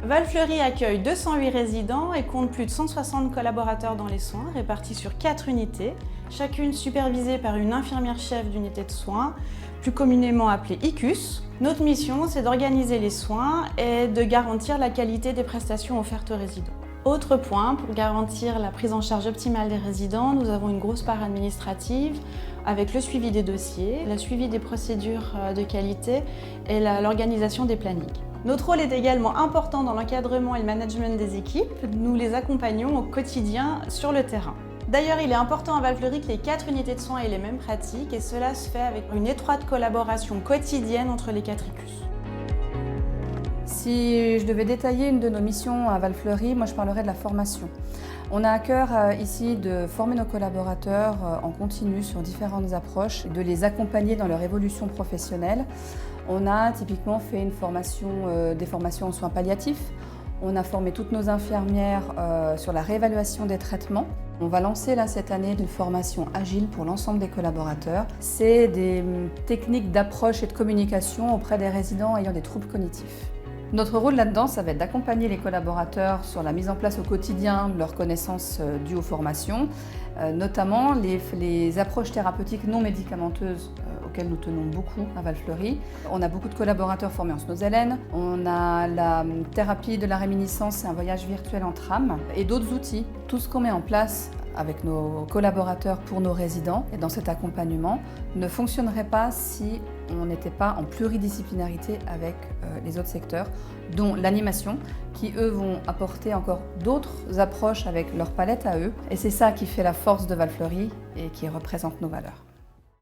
Val-Fleury accueille 208 résidents et compte plus de 160 collaborateurs dans les soins, répartis sur 4 unités, chacune supervisée par une infirmière-chef d'unité de soins, plus communément appelée ICUS. Notre mission, c'est d'organiser les soins et de garantir la qualité des prestations offertes aux résidents. Autre point, pour garantir la prise en charge optimale des résidents, nous avons une grosse part administrative avec le suivi des dossiers, le suivi des procédures de qualité et l'organisation des plannings. Notre rôle est également important dans l'encadrement et le management des équipes. Nous les accompagnons au quotidien sur le terrain. D'ailleurs, il est important à Val-Fleury que les 4 unités de soins aient les mêmes pratiques et cela se fait avec une étroite collaboration quotidienne entre les 4 ICUS. Si je devais détailler une de nos missions à Val-Fleury, moi je parlerais de la formation. On a à cœur ici de former nos collaborateurs en continu sur différentes approches, de les accompagner dans leur évolution professionnelle. On a typiquement fait des formations en soins palliatifs. On a formé toutes nos infirmières sur la réévaluation des traitements. On va lancer là cette année une formation agile pour l'ensemble des collaborateurs. C'est des techniques d'approche et de communication auprès des résidents ayant des troubles cognitifs. Notre rôle là-dedans, ça va être d'accompagner les collaborateurs sur la mise en place au quotidien de leurs connaissances dues aux formations, notamment les approches thérapeutiques non médicamenteuses auxquelles nous tenons beaucoup à Val-Fleury. On a beaucoup de collaborateurs formés en SNOS-LN, on a la thérapie de la réminiscence et un voyage virtuel en tram et d'autres outils. Tout ce qu'on met en place avec nos collaborateurs pour nos résidents et dans cet accompagnement ne fonctionnerait pas si on n'était pas en pluridisciplinarité avec les autres secteurs, dont l'animation, qui eux vont apporter encore d'autres approches avec leur palette à eux. Et c'est ça qui fait la force de Val-Fleury et qui représente nos valeurs.